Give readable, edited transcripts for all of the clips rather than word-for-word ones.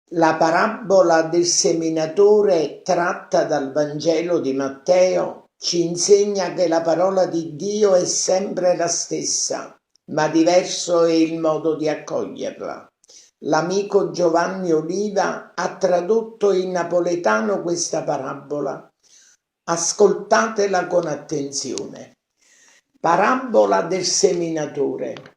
La parabola del seminatore tratta dal Vangelo di Matteo ci insegna che la parola di Dio è sempre la stessa, ma diverso è il modo di accoglierla. L'amico Giovanni Oliva ha tradotto in napoletano questa parabola. Ascoltatela con attenzione. Parabola del seminatore.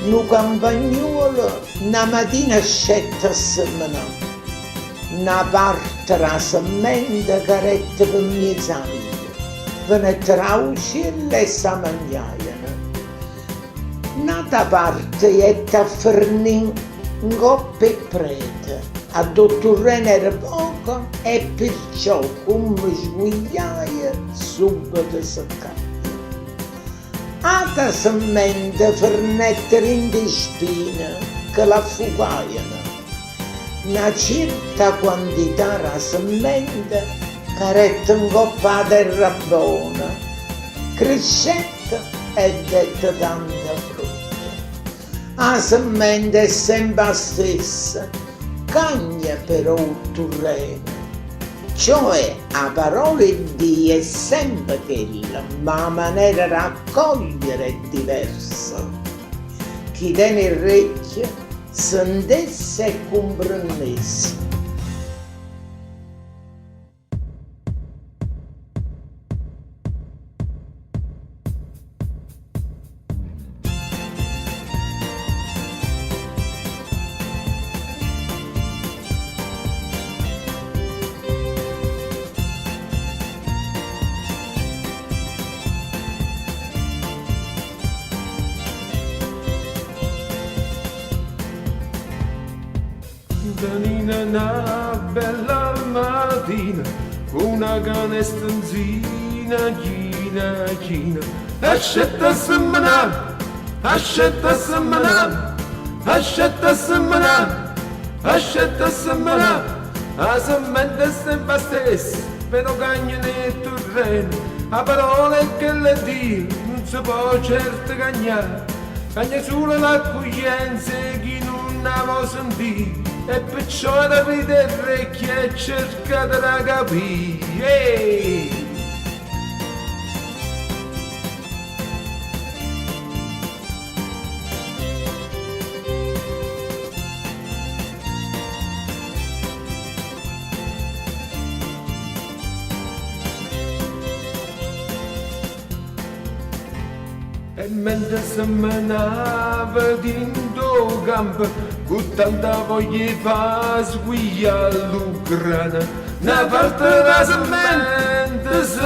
Nu campagnuolo una mattina scetta a seminare, una parte la semente che retta per mezz'anno, penetra uccelli e sa mangiaiano. Un'altra parte è a fornire un coppia e prete, a dottorrene era poco e perciò come sguigliaia subito seccata. Altra semente per mettere in spina che la fugaiano. Una certa quantità di semente che retta in coppa a terra buona, crescetta e detta tanta frutta. La semente è sempre la stessa, cambia però il terreno. Cioè, la parola di Dio è sempre quella, ma la maniera di raccogliere è diversa. Chi tiene il orecchio sentesse e comprendesse. Danina una bella mattina, una cane stanzina, china, accetta semana, accetta semana, accetta semana, accetta semana, a semente sempre stessa, però cagna nel terreno, a parole che le di, non si può certo cagnare, cagna solo l'accoglienza chi non la vuole sentire. E perciò la vita è orecchia e cerca di la capire. E mentre semminava dentro campo, con tanta voglia fa sguigliare l'ugrana, una parte della semente si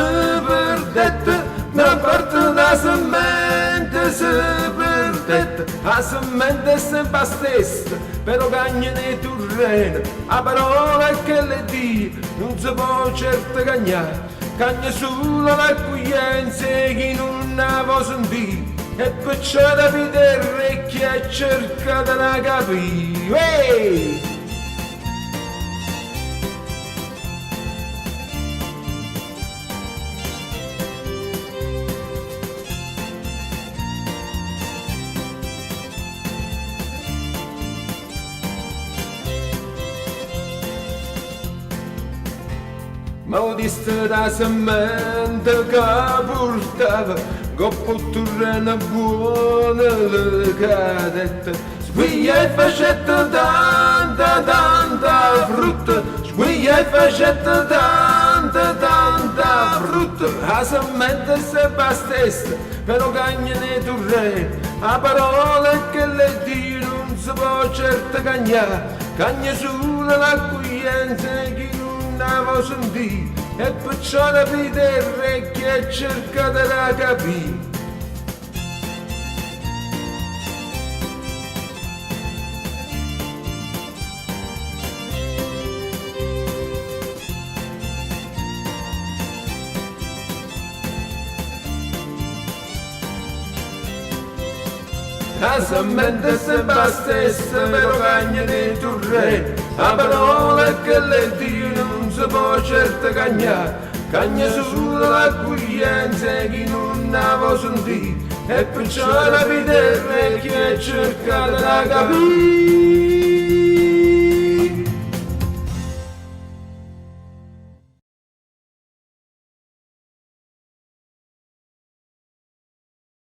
perdette, una parte della semente si perdette, la semente è sempre la stessa, però cagna nei terreni, la parola che le di non si può certo cagnare, cagna solo l'accoglienza chi non la può sentire. E perciò la vita è orecchia e cerca di la capire. Ma ho visto la semente che portava, coppo terreno buono le cadette, squiglia e facetta tanta frutta, squiglia e facetta tanta frutta, la semente è sempre la stessa, però cagna nei terreni, la parola che le di non si può certo cagnare, cagna solo l'accoglienza chi non la vuole sentire. E perciò la vita è orecchia e cerca di la capire. La semente è sempre la stessa, però cagna nei terreni, la parola che le Dio non si può certo cagnare, cagna solo l'accoglienza chi non n'avevo sentito e perciò la vita è vecchia e cercata da capire.